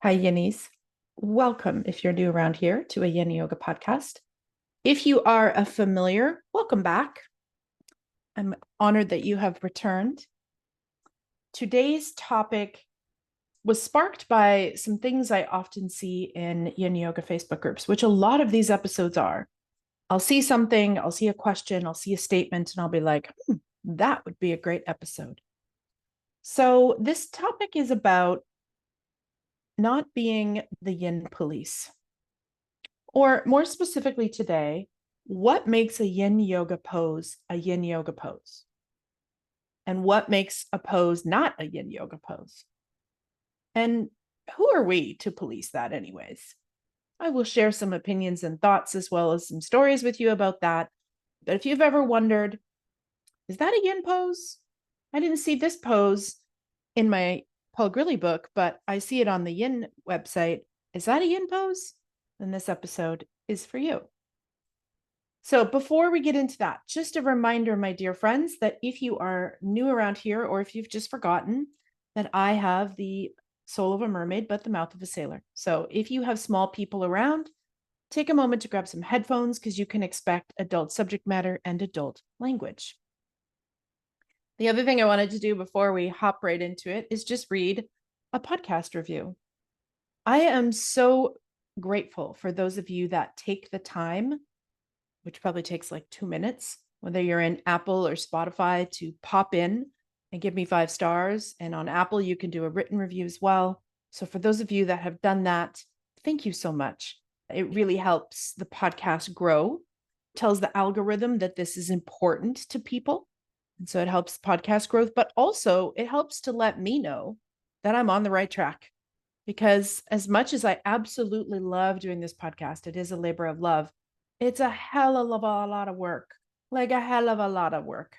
Hi, Yinnies. Welcome, if you're new around here, to a Yin Yoga podcast. If you are a familiar, welcome back. I'm honored that you have returned. Today's topic was sparked by some things I often see in Yin Yoga Facebook groups, which a lot of these episodes are. I'll see something, I'll see a question, I'll see a statement, and I'll be like, that would be a great episode. So this topic is about not being the Yin police. Or more specifically today, what makes a Yin Yoga pose a Yin Yoga pose? And what makes a pose not a Yin Yoga pose? And who are we to police that, anyways? I will share some opinions and thoughts as well as some stories with you about that. But if you've ever wondered, is that a Yin pose? I didn't see this pose in my Paul Grilley book, but I see it on the Yin website. Is that a Yin pose? Then this episode is for you. So before we get into that, just a reminder, my dear friends, that if you are new around here or if you've just forgotten that I have the soul of a mermaid, but the mouth of a sailor. So if you have small people around, take a moment to grab some headphones because you can expect adult subject matter and adult language. The other thing I wanted to do before we hop right into it is just read a podcast review. I am so grateful for those of you that take the time, which probably takes like 2 minutes, whether you're in Apple or Spotify, to pop in and give me 5 stars. And on Apple, you can do a written review as well. So for those of you that have done that, thank you so much. It really helps the podcast grow, tells the algorithm that this is important to people. And so it helps podcast growth, but also it helps to let me know that I'm on the right track. Because as much as I absolutely love doing this podcast, it is a labor of love. It's a hell of a lot of work, like a hell of a lot of work.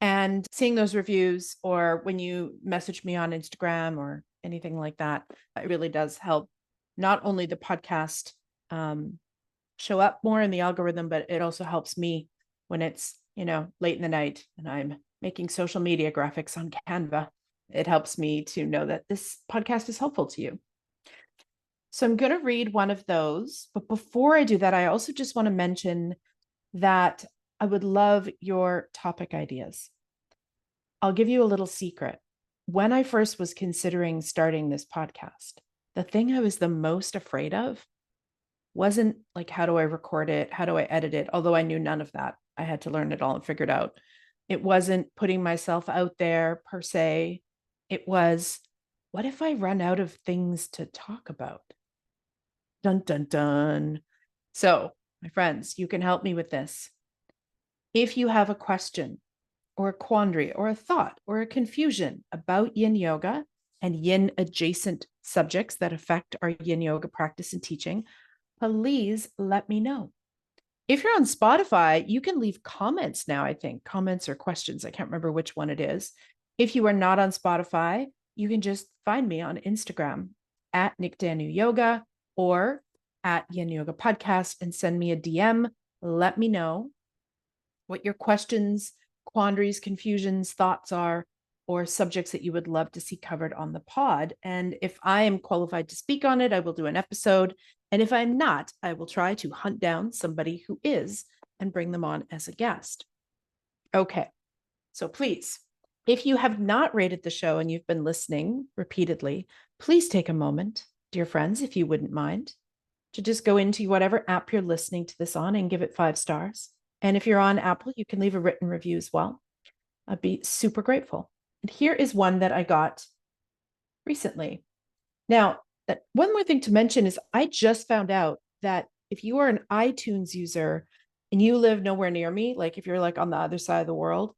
And seeing those reviews, or when you message me on Instagram or anything like that, it really does help not only the podcast show up more in the algorithm, but it also helps me when it's, late in the night and I'm making social media graphics on Canva. It helps me to know that this podcast is helpful to you. So I'm going to read one of those. But before I do that, I also just want to mention that I would love your topic ideas. I'll give you a little secret. When I first was considering starting this podcast, the thing I was the most afraid of wasn't like, how do I record it? How do I edit it? Although I knew none of that. I had to learn it all and figure it out. It wasn't putting myself out there per se. It was, what if I run out of things to talk about? Dun, dun, dun. So, my friends, you can help me with this. If you have a question or a quandary or a thought or a confusion about Yin Yoga and Yin adjacent subjects that affect our Yin Yoga practice and teaching, please let me know. If you're on Spotify, you can leave comments now, I think, comments or questions. I can't remember which one it is. If you are not on Spotify, you can just find me on Instagram at Nick Danu Yoga or at Yin Yoga Podcast and send me a DM. Let me know what your questions, quandaries, confusions, thoughts are, or subjects that you would love to see covered on the pod. And if I am qualified to speak on it, I will do an episode. And if I'm not, I will try to hunt down somebody who is and bring them on as a guest. Okay, so please, if you have not rated the show and you've been listening repeatedly, please take a moment, dear friends, if you wouldn't mind, to just go into whatever app you're listening to this on and give it 5 stars. And if you're on Apple, you can leave a written review as well. I'd be super grateful. And here is one that I got recently. Now, one more thing to mention is I just found out that if you are an iTunes user and you live nowhere near me, like if you're like on the other side of the world,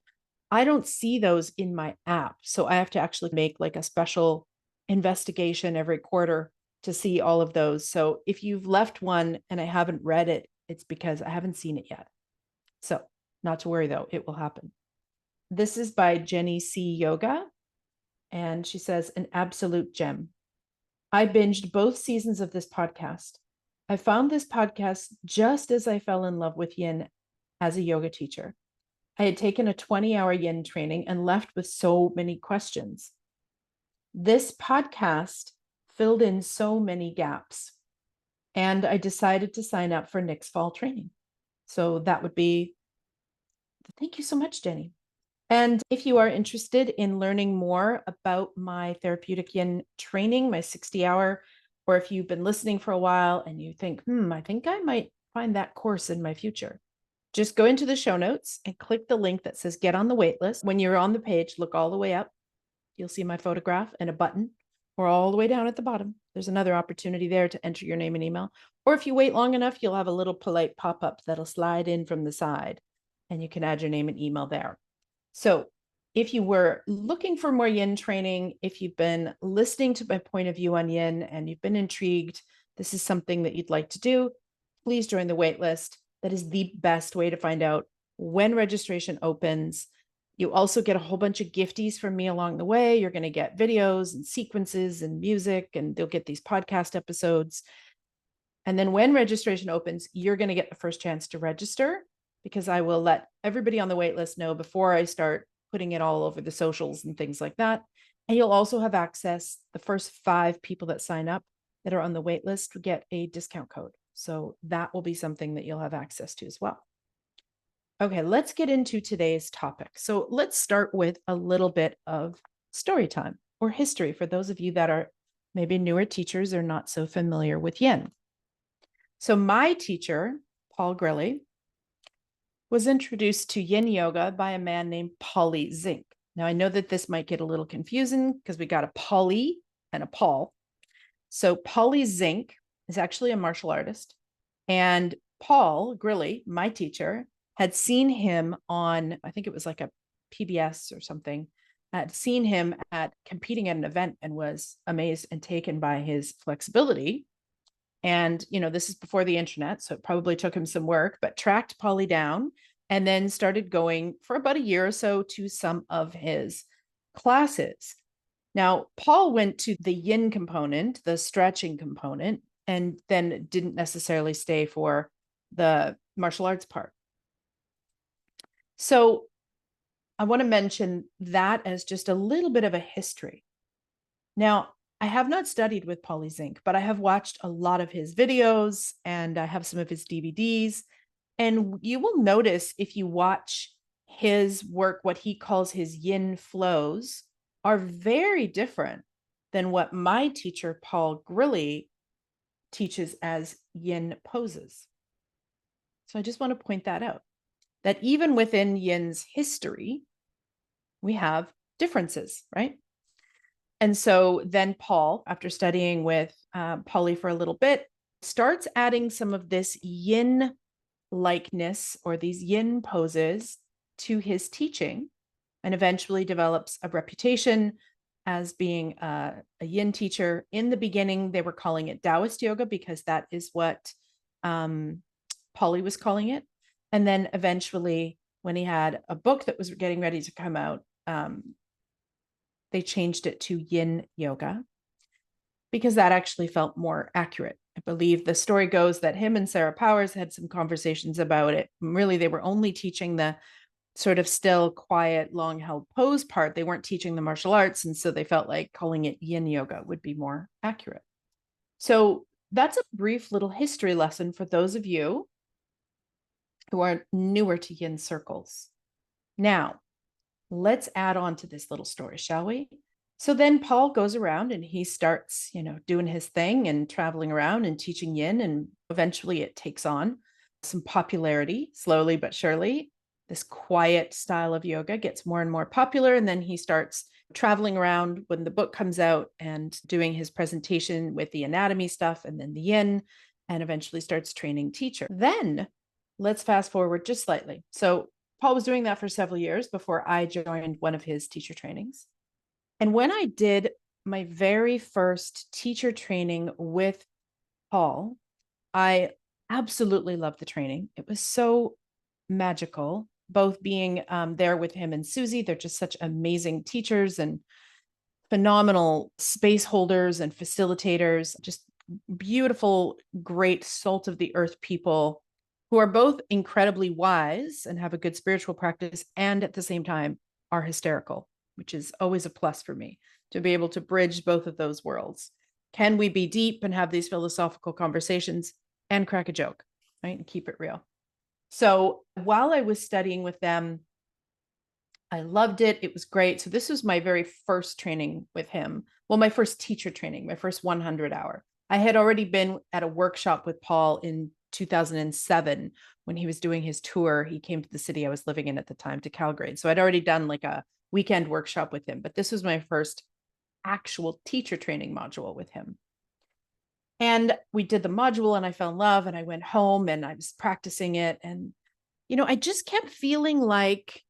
I don't see those in my app. So I have to actually make like a special investigation every quarter to see all of those. So if you've left one and I haven't read it, it's because I haven't seen it yet. So not to worry though, it will happen. This is by Jenny C. Yoga. And she says, an absolute gem. I binged both seasons of this podcast. I found this podcast just as I fell in love with Yin as a yoga teacher. I had taken a 20-hour Yin training and left with so many questions. This podcast filled in so many gaps. And I decided to sign up for Nick's fall training. So that would be, thank you so much, Jenny. And if you are interested in learning more about my therapeutic yin training, my 60-hour, or if you've been listening for a while and you think, I think I might find that course in my future, just go into the show notes and click the link that says get on the wait list. When you're on the page, look all the way up. You'll see my photograph and a button, or all the way down at the bottom. There's another opportunity there to enter your name and email. Or if you wait long enough, you'll have a little polite pop-up that'll slide in from the side and you can add your name and email there. So if you were looking for more yin training, if you've been listening to my point of view on yin and you've been intrigued, this is something that you'd like to do, please join the wait list. That is the best way to find out when registration opens. You also get a whole bunch of gifties from me along the way. You're going to get videos and sequences and music, and they'll get these podcast episodes. And then when registration opens, you're going to get the first chance to register, because I will let everybody on the wait list know before I start putting it all over the socials and things like that. And you'll also have access. The first 5 people that sign up that are on the wait list will get a discount code. So that will be something that you'll have access to as well. Okay, let's get into today's topic. So let's start with a little bit of story time or history for those of you that are maybe newer teachers or not so familiar with yin. So my teacher, Paul Grilley, was introduced to Yin Yoga by a man named Policing. Now, I know that this might get a little confusing because we got a Polly and a Paul. So Policing is actually a martial artist. And Paul Grilley, my teacher, had seen him on, I think it was like a PBS or something, had seen him competing at an event and was amazed and taken by his flexibility. And, this is before the internet, so it probably took him some work, but tracked Polly down and then started going for about a year or so to some of his classes. Now, Paul went to the yin component, the stretching component, and then didn't necessarily stay for the martial arts part. So I want to mention that as just a little bit of a history. Now, I have not studied with Policing, but I have watched a lot of his videos and I have some of his DVDs. And you will notice if you watch his work, what he calls his yin flows are very different than what my teacher, Paul Grilley, teaches as yin poses. So I just want to point that out, that even within yin's history, we have differences, right? And so then Paul, after studying with Polly for a little bit, starts adding some of this yin likeness or these yin poses to his teaching, and eventually develops a reputation as being a yin teacher. In the beginning, they were calling it Taoist yoga because that is what Polly was calling it. And then eventually, when he had a book that was getting ready to come out, they changed it to Yin Yoga because that actually felt more accurate. I believe the story goes that him and Sarah Powers had some conversations about it. Really, they were only teaching the sort of still, quiet, long-held pose part. They weren't teaching the martial arts, and so they felt like calling it Yin Yoga would be more accurate. So that's a brief little history lesson for those of you who are newer to Yin circles. Now, let's add on to this little story, shall we? So then Paul goes around and he starts, doing his thing and traveling around and teaching yin. And eventually it takes on some popularity, slowly but surely. This quiet style of yoga gets more and more popular. And then he starts traveling around when the book comes out and doing his presentation with the anatomy stuff and then the yin, and eventually starts training teacher. Then let's fast forward just slightly. So Paul was doing that for several years before I joined one of his teacher trainings. And when I did my very first teacher training with Paul, I absolutely loved the training. It was so magical, both being there with him and Susie. They're just such amazing teachers and phenomenal space holders and facilitators, just beautiful, great salt of the earth people who are both incredibly wise and have a good spiritual practice and at the same time are hysterical, which is always a plus for me to be able to bridge both of those worlds. Can we be deep and have these philosophical conversations and crack a joke, right? And keep it real. So while I was studying with them, I loved it. It was great. So this was my very first training with him. Well, my first teacher training, my first 100-hour. I had already been at a workshop with Paul in 2007 when he was doing his tour. He came to the city I was living in at the time, to Calgary. So I'd already done like a weekend workshop with him, but this was my first actual teacher training module with him. And we did the module and I fell in love, and I went home and I was practicing it. And, I just kept feeling like,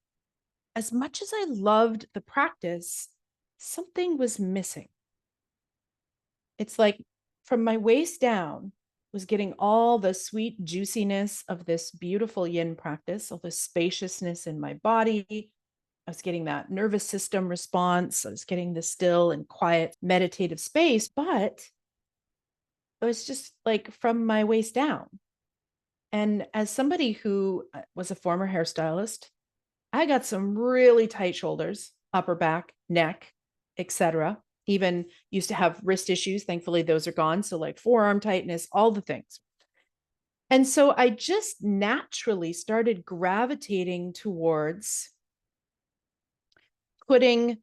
as much as I loved the practice, something was missing. It's like from my waist down was getting all the sweet juiciness of this beautiful yin practice, all the spaciousness in my body. I was getting that nervous system response. I was getting the still and quiet meditative space, but it was just like from my waist down. And as somebody who was a former hairstylist, I got some really tight shoulders, upper back, neck, etc. Even used to have wrist issues. Thankfully, those are gone. So like forearm tightness, all the things. And so I just naturally started gravitating towards putting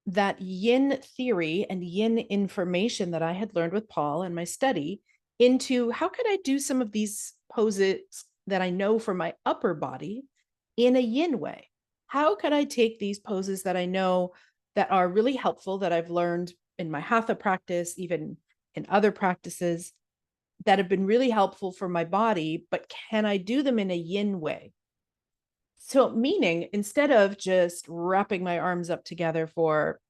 that yin theory and yin information that I had learned with Paul and my study into how could I do some of these poses that I know for my upper body in a yin way? How could I take these poses that I know that are really helpful, that I've learned in my hatha practice, even in other practices that have been really helpful for my body, but can I do them in a yin way? So, meaning instead of just wrapping my arms up together for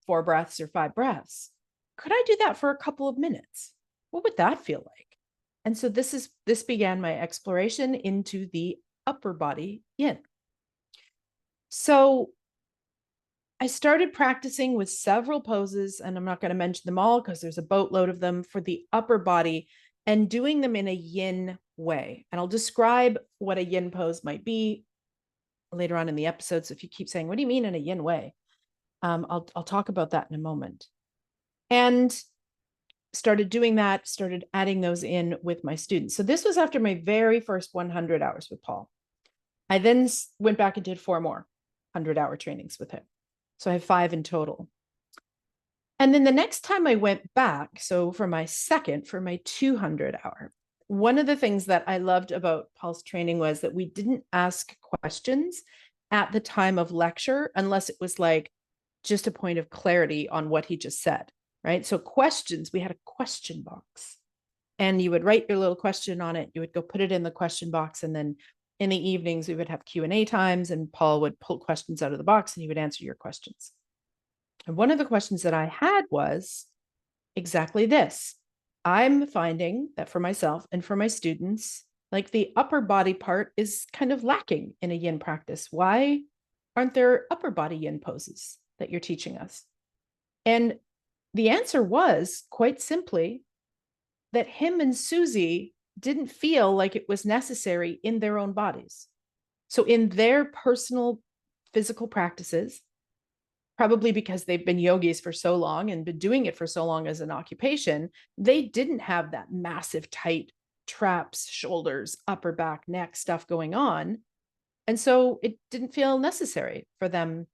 4 breaths or 5 breaths, could I do that for a couple of minutes? What would that feel like? And so this began my exploration into the upper body yin. So I started practicing with several poses, and I'm not going to mention them all because there's a boatload of them, for the upper body, and doing them in a yin way. And I'll describe what a yin pose might be later on in the episode. So if you keep saying, what do you mean in a yin way? I'll talk about that in a moment. And started doing that, started adding those in with my students. So this was after my very first 100 hours with Paul. I then went back and did 4 more 100-hour trainings with him. So I have 5 in total. And then the next time I went back, so for my 200-hour, one of the things that I loved about Paul's training was that we didn't ask questions at the time of lecture unless it was like just a point of clarity on what he just said, right? So questions, we had a question box, and you would write your little question on it. You would go put it in the question box. And then in the evenings, we would have Q&A times, and Paul would pull questions out of the box and he would answer your questions. And one of the questions that I had was exactly this. I'm finding that for myself and for my students, like the upper body part is kind of lacking in a yin practice. Why aren't there upper body yin poses that you're teaching us? And the answer was quite simply that him and Susie didn't feel like it was necessary in their own bodies. So in their personal physical practices, probably because they've been yogis for so long and been doing it for so long as an occupation, they didn't have that massive tight traps, shoulders, upper back, neck stuff going on. And so it didn't feel necessary for them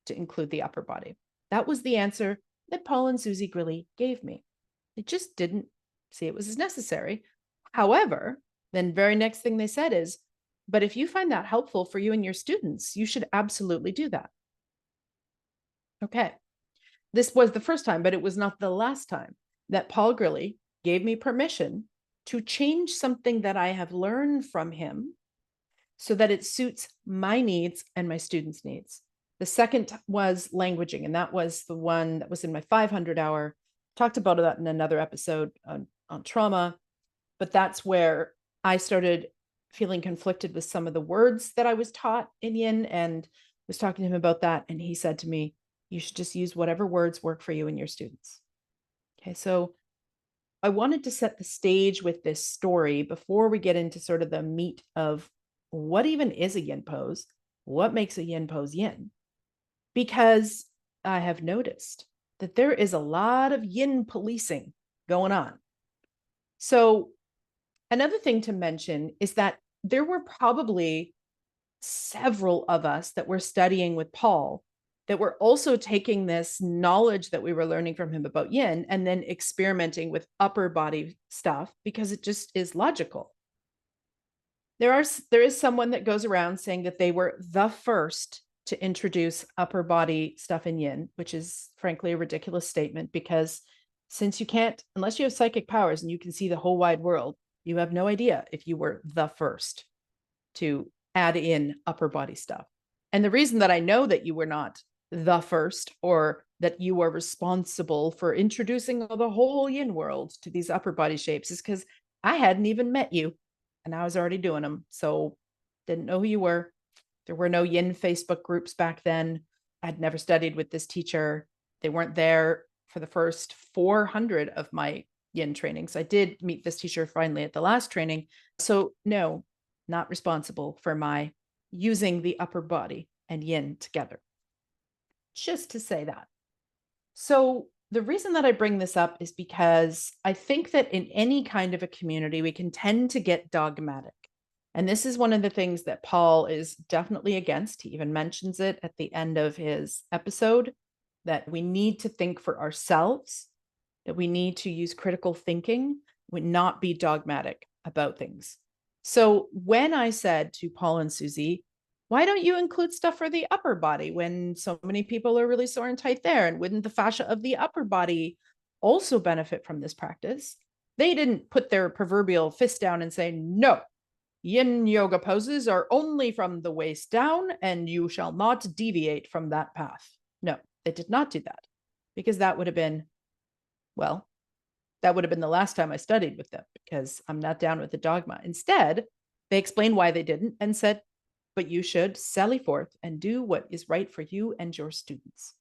to include the upper body. That was the answer that Paul and Susie Grilley gave me. They just didn't see it was as necessary. However, then very next thing they said is, but if you find that helpful for you and your students, you should absolutely do that. Okay. This was the first time, but it was not the last time that Paul Grilley gave me permission to change something that I have learned from him so that it suits my needs and my students' needs. The second was languaging, and that was the one that was in my 500-hour. Talked about that in another episode on trauma, but that's where I started feeling conflicted with some of the words that I was taught in Yin, and was talking to him about that. And he said to me, you should just use whatever words work for you and your students. Okay, so I wanted to set the stage with this story before we get into sort of the meat of what even is a yin pose, what makes a yin pose yin, because I have noticed that there is a lot of yin policing going on. So another thing to mention is that there were probably several of us that were studying with Paul that were also taking this knowledge that we were learning from him about yin and then experimenting with upper body stuff because it just is logical. There is someone that goes around saying that they were the first to introduce upper body stuff in yin, which is frankly a ridiculous statement because since you can't, unless you have psychic powers and you can see the whole wide world, you have no idea if you were the first to add in upper body stuff. And the reason that I know that you were not the first or that you are responsible for introducing the whole yin world to these upper body shapes is because I hadn't even met you and I was already doing them. So didn't know who you were. There were no yin Facebook groups back then. I'd never studied with this teacher. They weren't there for the first 400 of my yin trainings. I did meet this teacher finally at the last training. So no, not responsible for my using the upper body and yin together. Just to say that. So the reason that I bring this up is because I think that in any kind of a community, we can tend to get dogmatic. And this is one of the things that Paul is definitely against. He even mentions it at the end of his episode, that we need to think for ourselves, that we need to use critical thinking, would not be dogmatic about things. So when I said to Paul and Susie, why don't you include stuff for the upper body when so many people are really sore and tight there? And wouldn't the fascia of the upper body also benefit from this practice? They didn't put their proverbial fist down and say, no, yin yoga poses are only from the waist down and you shall not deviate from that path. No, they did not do that because that would have been, well, that would have been the last time I studied with them because I'm not down with the dogma. Instead, they explained why they didn't and said, but you should sally forth and do what is right for you and your students.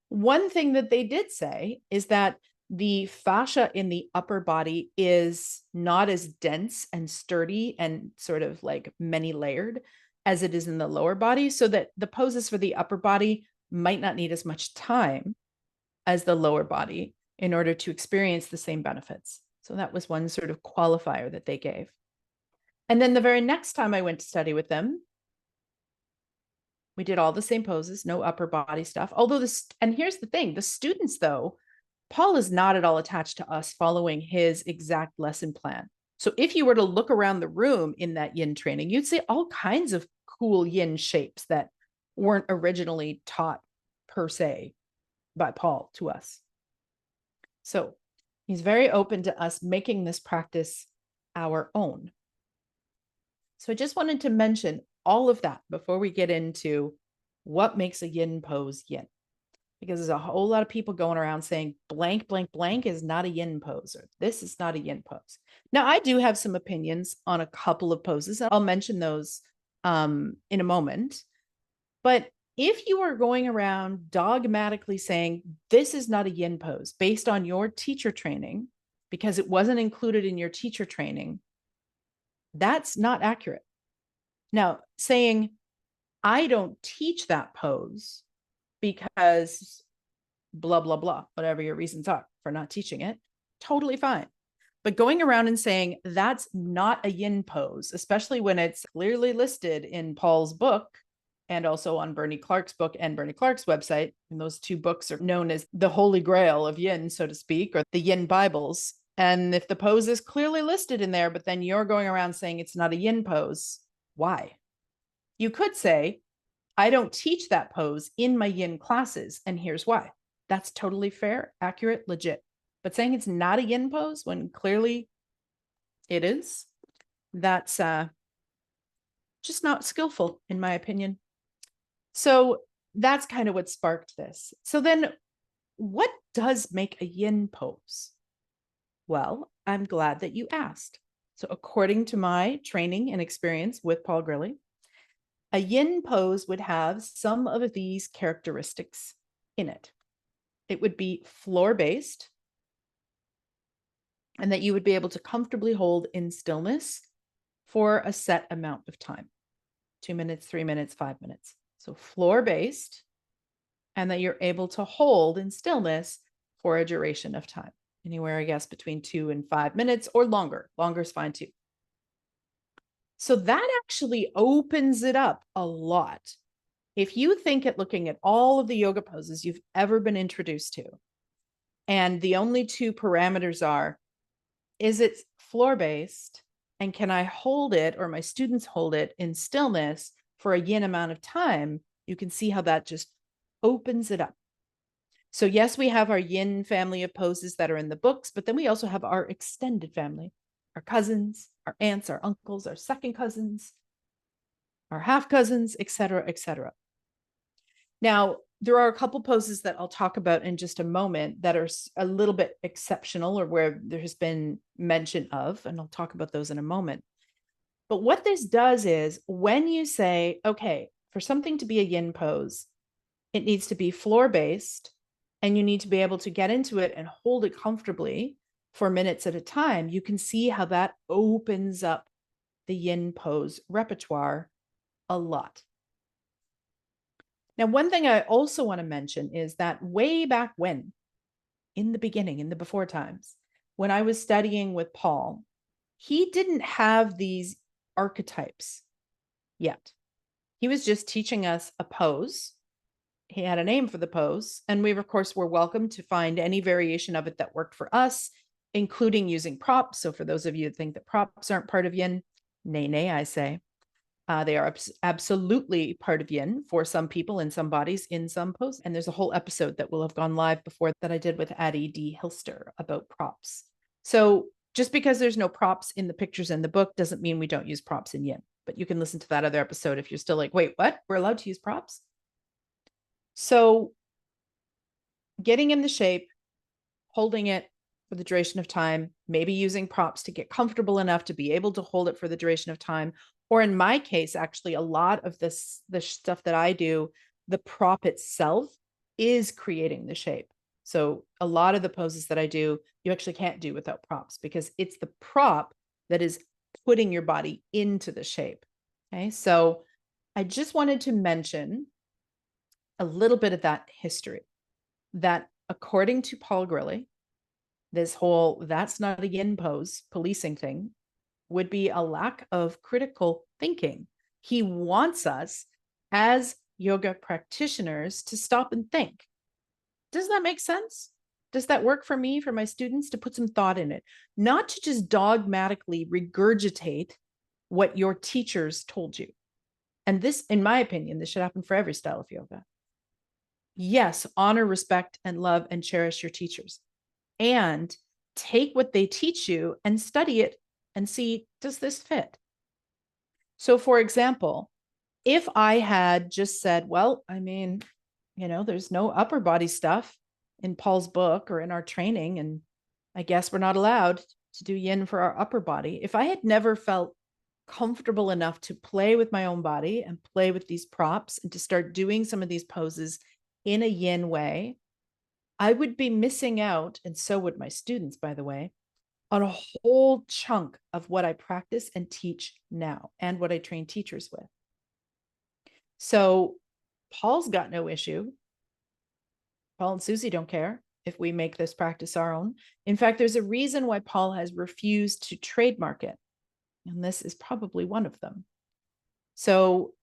One thing that they did say is that the fascia in the upper body is not as dense and sturdy and sort of like many layered as it is in the lower body, so that the poses for the upper body might not need as much time as the lower body in order to experience the same benefits. So that was one sort of qualifier that they gave. And then the very next time I went to study with them, we did all the same poses, no upper body stuff. Although and here's the thing, the students though, Paul is not at all attached to us following his exact lesson plan. So if you were to look around the room in that yin training, you'd see all kinds of cool yin shapes that weren't originally taught per se by Paul to us. So he's very open to us making this practice our own. So I just wanted to mention all of that before we get into what makes a yin pose yin, because there's a whole lot of people going around saying blank, blank, blank is not a yin pose, or this is not a yin pose. Now, I do have some opinions on a couple of poses, and I'll mention those in a moment. But if you are going around dogmatically saying this is not a yin pose based on your teacher training, because it wasn't included in your teacher training, that's not accurate. Now, saying I don't teach that pose because blah, blah, blah, whatever your reasons are for not teaching it, totally fine. But going around and saying that's not a yin pose, especially when it's clearly listed in Paul's book and also on Bernie Clark's book and Bernie Clark's website, and those two books are known as the Holy Grail of yin, so to speak, or the yin Bibles. And if the pose is clearly listed in there, but then you're going around saying it's not a yin pose, why? You could say, I don't teach that pose in my yin classes, and here's why. That's totally fair, accurate, legit. But saying it's not a yin pose when clearly it is, that's just not skillful, in my opinion. So that's kind of what sparked this. So then what does make a yin pose? Well, I'm glad that you asked. So according to my training and experience with Paul Grilley, a yin pose would have some of these characteristics in it. It would be floor-based, and that you would be able to comfortably hold in stillness for a set amount of time, 2 minutes, 3 minutes, 5 minutes. So floor-based, and that you're able to hold in stillness for a duration of time, anywhere, I guess, between 2 and 5 minutes or longer. Longer is fine too. So that actually opens it up a lot. If you think at looking at all of the yoga poses you've ever been introduced to, and the only two parameters are, is it floor-based, and can I hold it, or my students hold it in stillness for a yin amount of time, you can see how that just opens it up. So yes, we have our yin family of poses that are in the books, but then we also have our extended family, our cousins, our aunts, our uncles, our second cousins, our half cousins, etc., etc. Now, there are a couple poses that I'll talk about in just a moment that are a little bit exceptional, or where there has been mention of, and I'll talk about those in a moment. But what this does is, when you say, okay, for something to be a yin pose, it needs to be floor-based, and you need to be able to get into it and hold it comfortably for minutes at a time, you can see how that opens up the yin pose repertoire a lot. Now, one thing I also want to mention is that way back when, in the beginning, in the before times, when I was studying with Paul, he didn't have these archetypes yet. He was just teaching us a pose. He had a name for the pose, and we, of course, were welcome to find any variation of it that worked for us, including using props. So for those of you that think that props aren't part of yin, nay, nay, I say. They are absolutely part of yin for some people in some bodies in some poses. And there's a whole episode that will have gone live before that I did with Addie D. Hilster about props. So just because there's no props in the pictures in the book doesn't mean we don't use props in yin. But you can listen to that other episode if you're still like, wait, what? We're allowed to use props? So getting in the shape, holding it for the duration of time, maybe using props to get comfortable enough to be able to hold it for the duration of time. Or in my case, actually, a lot of the stuff that I do, the prop itself is creating the shape. So a lot of the poses that I do, you actually can't do without props, because it's the prop that is putting your body into the shape. Okay, so I just wanted to mention a little bit of that history, that according to Paul Grilley, this whole "that's not a yin pose" policing thing would be a lack of critical thinking. He wants us as yoga practitioners to stop and think. Does that make sense? Does that work for me, for my students, to put some thought in it? Not to just dogmatically regurgitate what your teachers told you. And this, in my opinion, this should happen for every style of yoga. Yes, honor, respect, and love and cherish your teachers. And take what they teach you and study it and see, does this fit? So for example, if I had just said, well, I mean, there's no upper body stuff in Paul's book or in our training, and I guess we're not allowed to do yin for our upper body. If I had never felt comfortable enough to play with my own body and play with these props and to start doing some of these poses in a yin way, I would be missing out, and so would my students, by the way, on a whole chunk of what I practice and teach now and what I train teachers with. So Paul's got no issue. Paul and Susie don't care if we make this practice our own. In fact, there's a reason why Paul has refused to trademark it, and this is probably one of them. So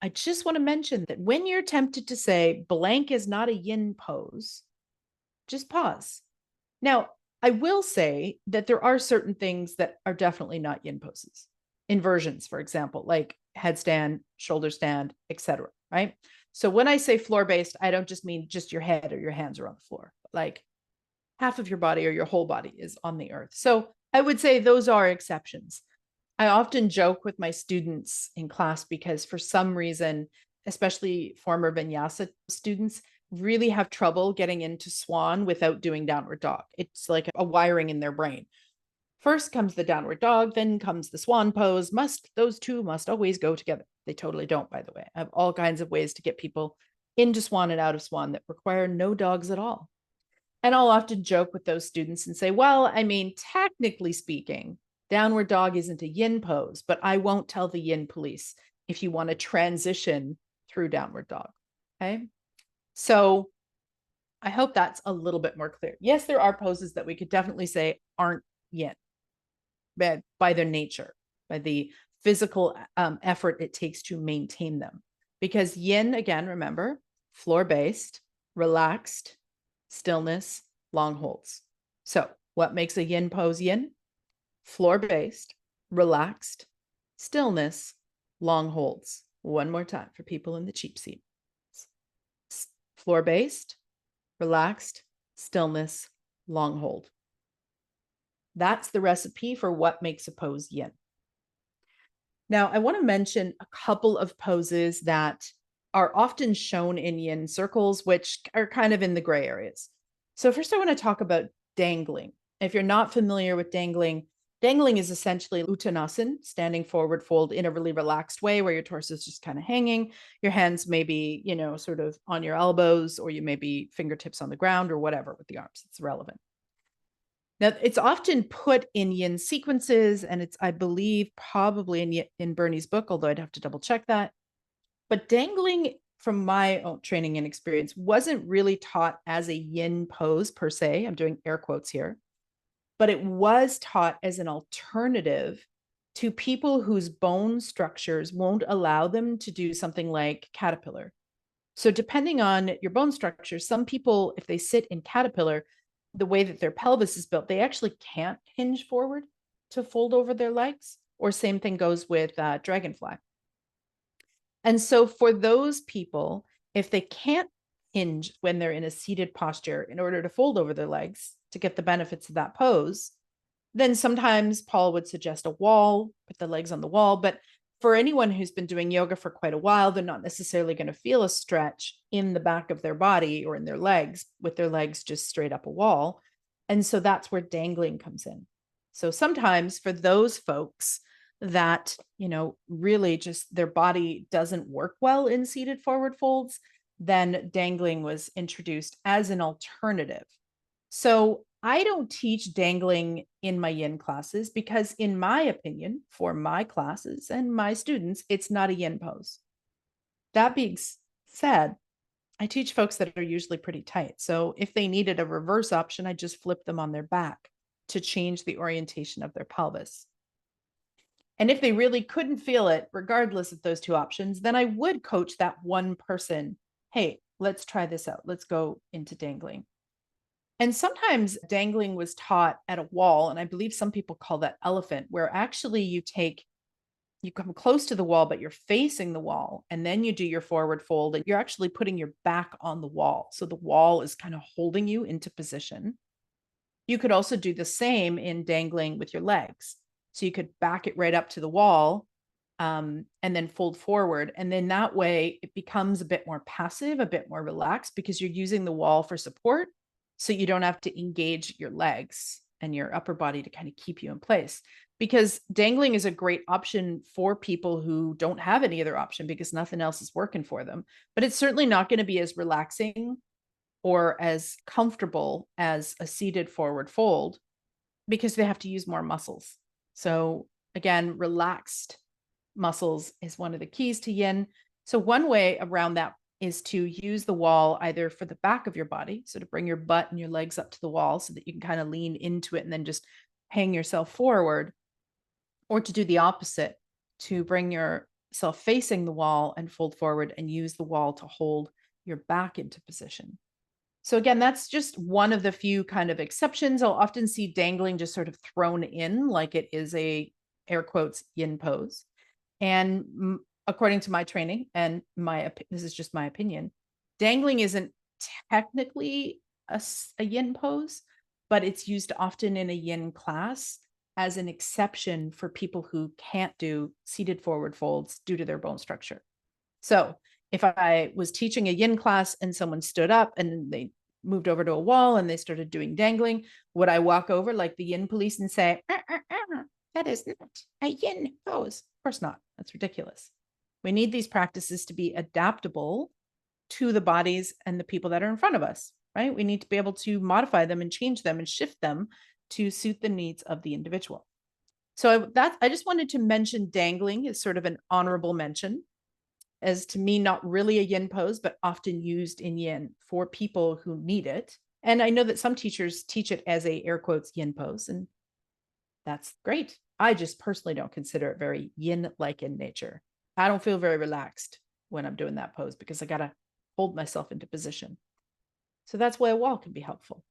I just want to mention that when you're tempted to say blank is not a yin pose, just pause. Now, I will say that there are certain things that are definitely not yin poses. Inversions, for example, like headstand, shoulder stand, etc. Right? So when I say floor-based, I don't just mean just your head or your hands are on the floor. Like half of your body or your whole body is on the earth. So I would say those are exceptions. I often joke with my students in class because for some reason, especially former vinyasa students, really have trouble getting into swan without doing downward dog. It's like a wiring in their brain. First comes the downward dog, then comes the swan pose. Those two must always go together. They totally don't, by the way. I have all kinds of ways to get people into swan and out of swan that require no dogs at all. And I'll often joke with those students and say, well, I mean, technically speaking, downward dog isn't a yin pose, but I won't tell the yin police if you want to transition through downward dog. Okay. So I hope that's a little bit more clear. Yes, there are poses that we could definitely say aren't yin, but by their nature, by the physical effort it takes to maintain them. Because yin, again, remember, floor-based, relaxed, stillness, long holds. So what makes a yin pose yin? Floor-based, relaxed, stillness, long holds. One more time for people in the cheap seat. Floor-based, relaxed, stillness, long hold. That's the recipe for what makes a pose yin. Now, I want to mention a couple of poses that are often shown in yin circles, which are kind of in the gray areas. So first I want to talk about dangling. If you're not familiar with dangling, dangling is essentially uttanasana, standing forward fold in a really relaxed way where your torso is just kind of hanging. Your hands may be, sort of on your elbows, or you may be fingertips on the ground or whatever with the arms. It's relevant. Now, it's often put in yin sequences, and it's, I believe, probably in Bernie's book, although I'd have to double check that. But dangling, from my own training and experience, wasn't really taught as a yin pose per se. I'm doing air quotes here. But it was taught as an alternative to people whose bone structures won't allow them to do something like caterpillar. So depending on your bone structure, some people, if they sit in caterpillar, the way that their pelvis is built, they actually can't hinge forward to fold over their legs. Or same thing goes with dragonfly. And so for those people, if they can't hinge when they're in a seated posture in order to fold over their legs to get the benefits of that pose, then sometimes Paul would suggest a wall, put the legs on the wall. But for anyone who's been doing yoga for quite a while, they're not necessarily going to feel a stretch in the back of their body or in their legs with their legs just straight up a wall. And so that's where dangling comes in. So sometimes for those folks that, really just their body doesn't work well in seated forward folds, then dangling was introduced as an alternative. So I don't teach dangling in my yin classes because, in my opinion, for my classes and my students, it's not a yin pose. That being said, I teach folks that are usually pretty tight. So if they needed a reverse option, I just flip them on their back to change the orientation of their pelvis. And if they really couldn't feel it, regardless of those two options, then I would coach that one person. Hey, let's try this out. Let's go into dangling. And sometimes dangling was taught at a wall, and I believe some people call that elephant, where actually you come close to the wall, but you're facing the wall, and then you do your forward fold, and you're actually putting your back on the wall. So the wall is kind of holding you into position. You could also do the same in dangling with your legs. So you could back it right up to the wall, and then fold forward. And then that way it becomes a bit more passive, a bit more relaxed, because you're using the wall for support. So you don't have to engage your legs and your upper body to kind of keep you in place. Because dangling is a great option for people who don't have any other option because nothing else is working for them. But it's certainly not going to be as relaxing or as comfortable as a seated forward fold because they have to use more muscles. So again, relaxed muscles is one of the keys to yin. So one way around that is to use the wall either for the back of your body, so to bring your butt and your legs up to the wall so that you can kind of lean into it and then just hang yourself forward, or to do the opposite, to bring yourself facing the wall and fold forward and use the wall to hold your back into position. So again, that's just one of the few kind of exceptions. I'll often see dangling just sort of thrown in like it is a air quotes yin pose. And according to my training and this is just my opinion, dangling isn't technically a yin pose, but it's used often in a yin class as an exception for people who can't do seated forward folds due to their bone structure. So if I was teaching a yin class and someone stood up and they moved over to a wall and they started doing dangling, would I walk over like the yin police and say, that is not a yin pose? Of course not. That's ridiculous. We need these practices to be adaptable to the bodies and the people that are in front of us, right? We need to be able to modify them and change them and shift them to suit the needs of the individual. So I just wanted to mention dangling as sort of an honorable mention. as, to me, not really a yin pose, but often used in yin for people who need it. And I know that some teachers teach it as a air quotes yin pose, and that's great. I just personally don't consider it very yin-like in nature. I don't feel very relaxed when I'm doing that pose because I got to hold myself into position. So that's why a wall can be helpful.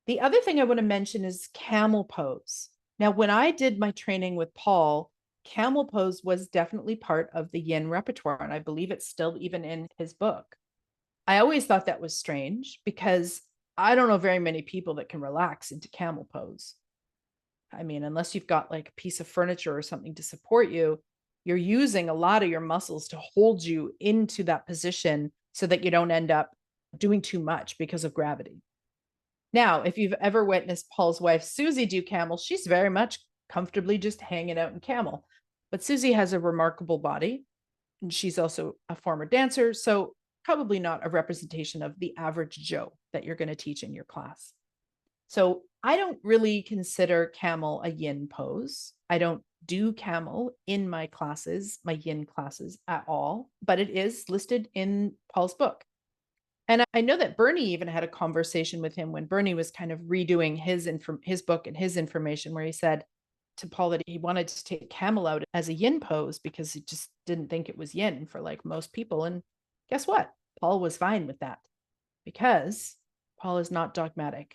The other thing I want to mention is camel pose. Now, when I did my training with Paul, camel pose was definitely part of the yin repertoire, and I believe it's still even in his book. I always thought that was strange because I don't know very many people that can relax into camel pose. I mean, unless you've got like a piece of furniture or something to support you, you're using a lot of your muscles to hold you into that position so that you don't end up doing too much because of gravity. Now, if you've ever witnessed Paul's wife, Susie, do camel, she's very much comfortably just hanging out in camel. But Susie has a remarkable body, and she's also a former dancer. So probably not a representation of the average Joe that you're going to teach in your class. So I don't really consider camel a yin pose. I don't do camel in my classes, my yin classes at all, but it is listed in Paul's book. And I know that Bernie even had a conversation with him when Bernie was kind of redoing his book and his information, where he said to Paul that he wanted to take camel out as a yin pose because he just didn't think it was yin for like most people. And guess what? Paul was fine with that because Paul is not dogmatic.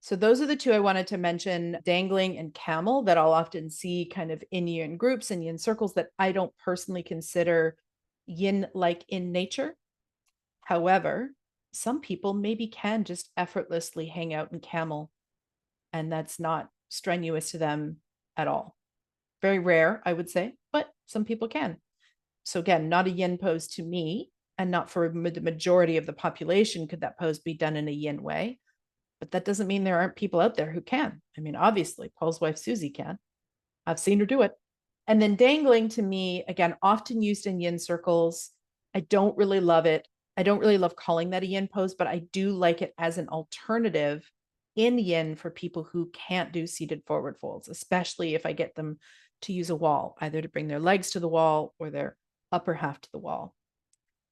So those are the two I wanted to mention, dangling and camel, that I'll often see kind of in yin groups and yin circles that I don't personally consider yin-like in nature. However, some people maybe can just effortlessly hang out in camel, and that's not strenuous to them at all. Very rare, I would say, but some people can. So again, not a yin pose to me, and not for the majority of the population could that pose be done in a yin way. But that doesn't mean there aren't people out there who can. I mean, obviously, Paul's wife, Susie, can. I've seen her do it. And then dangling, to me, again, often used in yin circles. I don't really love it. I don't really love calling that a yin pose, but I do like it as an alternative in yin for people who can't do seated forward folds, especially if I get them to use a wall, either to bring their legs to the wall or their upper half to the wall.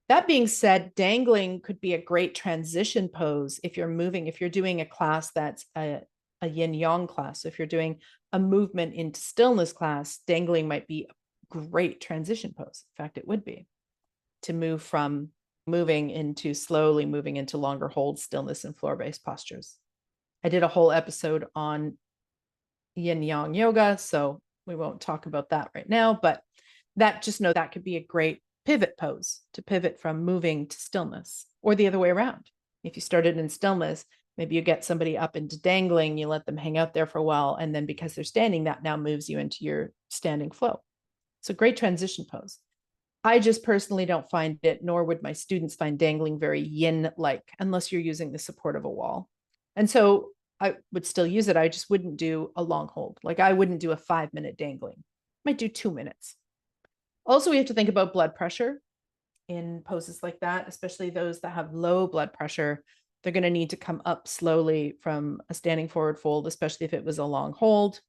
That being said, dangling could be a great transition pose if you're doing a class that's a yin yang class. So if you're doing a movement into stillness class, dangling might be a great transition pose. In fact, it would be to move from slowly moving into longer hold, stillness, and floor-based postures. I did a whole episode on yin yang yoga, so we won't talk about that right now, but just know that could be a great pivot pose to pivot from moving to stillness, or the other way around. If you started in stillness, maybe you get somebody up into dangling, you let them hang out there for a while, and then because they're standing, that now moves you into your standing flow. It's a great transition pose. I just personally don't find it, nor would my students find dangling very yin-like, unless you're using the support of a wall. And so I would still use it. I just wouldn't do a long hold. Like I wouldn't do a 5-minute dangling. I might do 2 minutes. Also, we have to think about blood pressure in poses like that, especially those that have low blood pressure. They're going to need to come up slowly from a standing forward fold, especially if it was a long hold.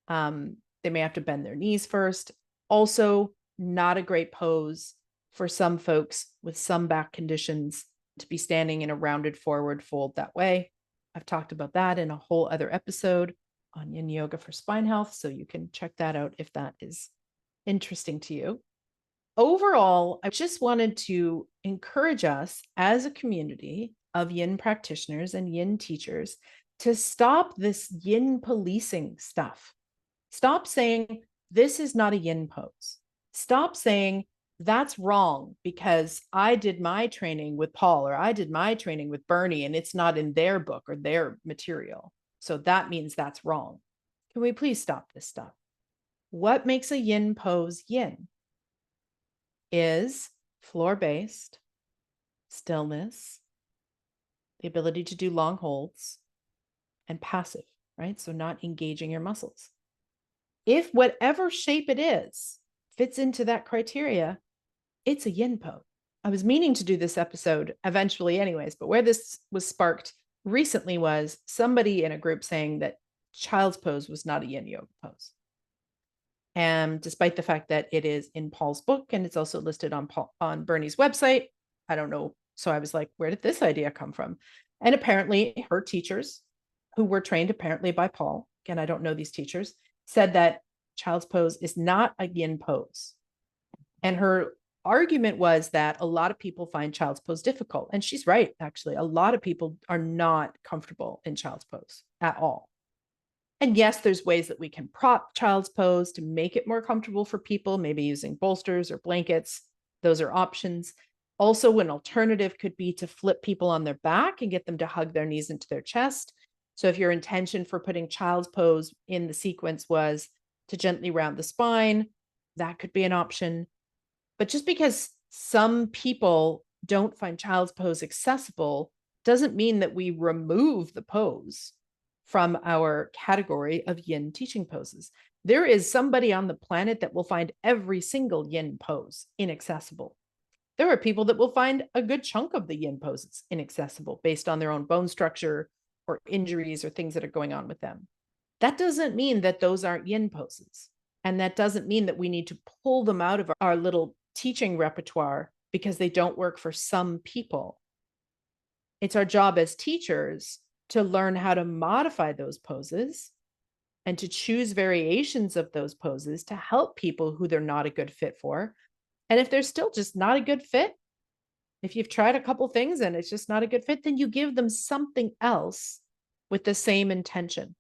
They may have to bend their knees first. Also, not a great pose for some folks with some back conditions to be standing in a rounded forward fold that way. I've talked about that in a whole other episode on Yin Yoga for spine health, so you can check that out if that is interesting to you. Overall, I just wanted to encourage us as a community of yin practitioners and yin teachers to stop this yin policing stuff. Stop saying this is not a yin pose. Stop saying that's wrong because I did my training with Paul or I did my training with Bernie and it's not in their book or their material. So that means that's wrong. Can we please stop this stuff? What makes a yin pose yin is floor-based, stillness, the ability to do long holds, and passive, right? So not engaging your muscles. If whatever shape it is fits into that criteria, it's a yin pose. I was meaning to do this episode eventually anyways, but where this was sparked recently was somebody in a group saying that child's pose was not a yin yoga pose. And despite the fact that it is in Paul's book and it's also listed on Bernie's website, I don't know. So I was like, where did this idea come from? And apparently her teachers, who were trained apparently by Paul, again, I don't know these teachers, said that child's pose is not a yin pose. And her argument was that a lot of people find child's pose difficult. And she's right, actually. A lot of people are not comfortable in child's pose at all. And yes, there's ways that we can prop child's pose to make it more comfortable for people, maybe using bolsters or blankets. Those are options. Also, an alternative could be to flip people on their back and get them to hug their knees into their chest. So if your intention for putting child's pose in the sequence was to gently round the spine, that could be an option. But just because some people don't find child's pose accessible doesn't mean that we remove the pose from our category of yin teaching poses. There is somebody on the planet that will find every single yin pose inaccessible. There are people that will find a good chunk of the yin poses inaccessible based on their own bone structure or injuries or things that are going on with them. That doesn't mean that those aren't yin poses. And that doesn't mean that we need to pull them out of our little teaching repertoire because they don't work for some people. It's our job as teachers to learn how to modify those poses and to choose variations of those poses to help people who they're not a good fit for. And if they're still just not a good fit, if you've tried a couple things and it's just not a good fit, then you give them something else with the same intention.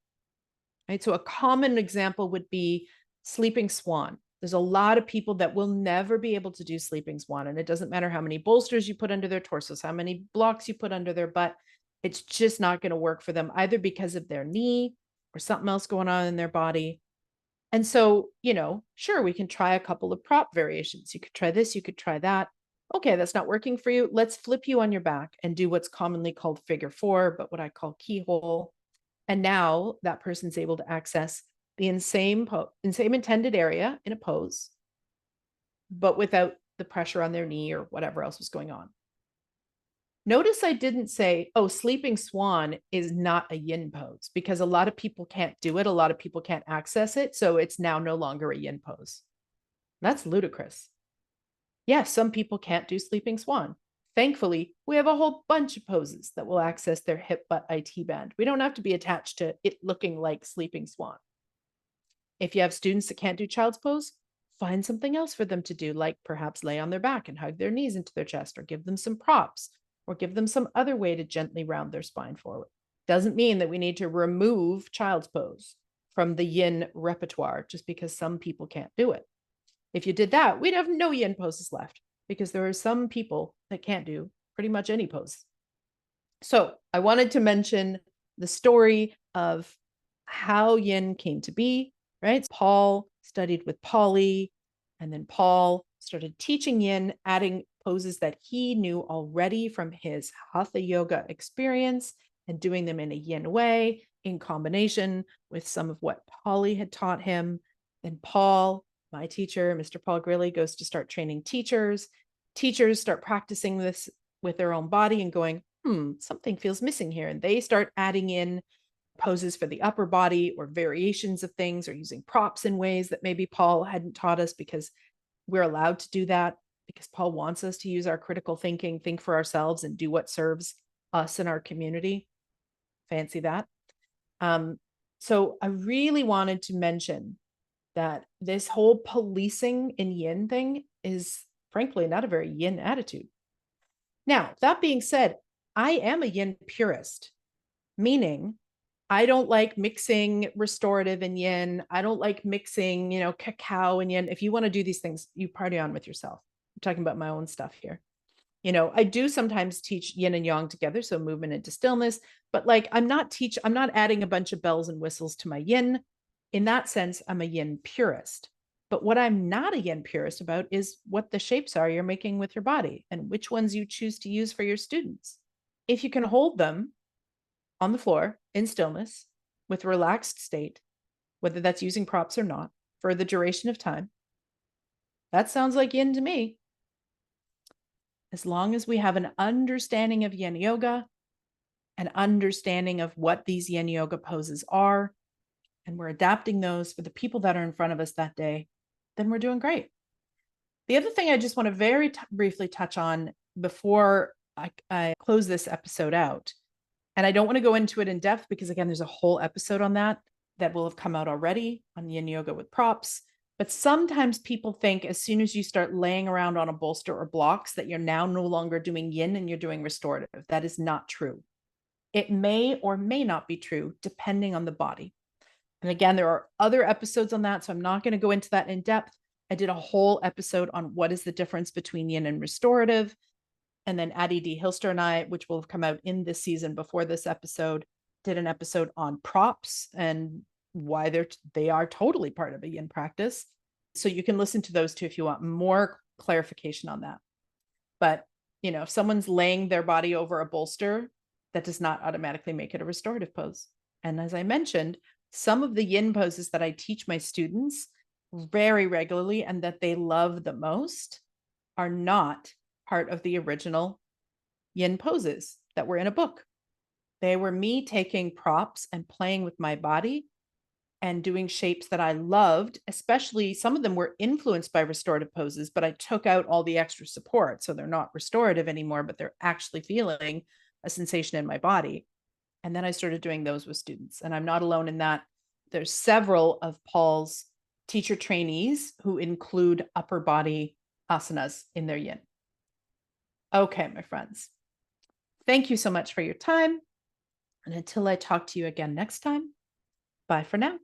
Right? So a common example would be sleeping swan. There's a lot of people that will never be able to do sleeping swan. And it doesn't matter how many bolsters you put under their torsos, how many blocks you put under their butt. It's just not going to work for them, either because of their knee or something else going on in their body. And so, sure, we can try a couple of prop variations. You could try this, you could try that. Okay, that's not working for you. Let's flip you on your back and do what's commonly called figure four, but what I call keyhole. And now that person's able to access the same intended area in a pose, but without the pressure on their knee or whatever else was going on. Notice I didn't say, oh, sleeping swan is not a yin pose, because a lot of people can't do it. A lot of people can't access it. So it's now no longer a yin pose. That's ludicrous. Yes, some people can't do sleeping swan. Thankfully, we have a whole bunch of poses that will access their hip butt IT band. We don't have to be attached to it looking like sleeping swan. If you have students that can't do child's pose, find something else for them to do, like perhaps lay on their back and hug their knees into their chest, or give them some props, or give them some other way to gently round their spine forward. Doesn't mean that we need to remove child's pose from the yin repertoire just because some people can't do it. If you did that, we'd have no yin poses left, because there are some people that can't do pretty much any pose. So I wanted to mention the story of how yin came to be, right? Paul studied with Polly, and then Paul started teaching yin, adding poses that he knew already from his hatha yoga experience and doing them in a yin way in combination with some of what Polly had taught him. Then Paul, my teacher, Mr. Paul Grilley, goes to start training teachers. Teachers start practicing this with their own body and going, something feels missing here. And they start adding in poses for the upper body or variations of things, or using props in ways that maybe Paul hadn't taught us, because we're allowed to do that, because Paul wants us to use our critical thinking, think for ourselves, and do what serves us and our community. Fancy that. So I really wanted to mention that this whole policing in yin thing is frankly not a very yin attitude. Now, that being said, I am a yin purist, meaning I don't like mixing restorative and yin. I don't like mixing, cacao and yin. If you want to do these things, you party on with yourself. I'm talking about my own stuff here. I do sometimes teach yin and yang together, so movement into stillness, but I'm not adding a bunch of bells and whistles to my yin. In that sense, I'm a yin purist. But what I'm not a yin purist about is what the shapes are you're making with your body and which ones you choose to use for your students. If you can hold them on the floor in stillness with relaxed state, whether that's using props or not, for the duration of time, that sounds like yin to me. As long as we have an understanding of yin yoga, an understanding of what these yin yoga poses are, and we're adapting those for the people that are in front of us that day, then we're doing great. The other thing I just want to very briefly touch on before I close this episode out, and I don't want to go into it in depth because, again, there's a whole episode on that will have come out already on Yin Yoga with props. But sometimes people think as soon as you start laying around on a bolster or blocks that you're now no longer doing yin and you're doing restorative. That is not true. It may or may not be true depending on the body. And again, there are other episodes on that, so I'm not going to go into that in depth. I did a whole episode on what is the difference between yin and restorative. And then Addie D. Hilster and I, which will have come out in this season before this episode, did an episode on props and why they are totally part of a yin practice. So you can listen to those two if you want more clarification on that. But, if someone's laying their body over a bolster, that does not automatically make it a restorative pose. And as I mentioned, some of the yin poses that I teach my students very regularly and that they love the most are not part of the original yin poses that were in a book. They were me taking props and playing with my body and doing shapes that I loved, especially some of them were influenced by restorative poses, but I took out all the extra support. So they're not restorative anymore, but they're actually feeling a sensation in my body. And then I started doing those with students. And I'm not alone in that. There's several of Paul's teacher trainees who include upper body asanas in their yin. Okay, my friends. Thank you so much for your time. And until I talk to you again next time, bye for now.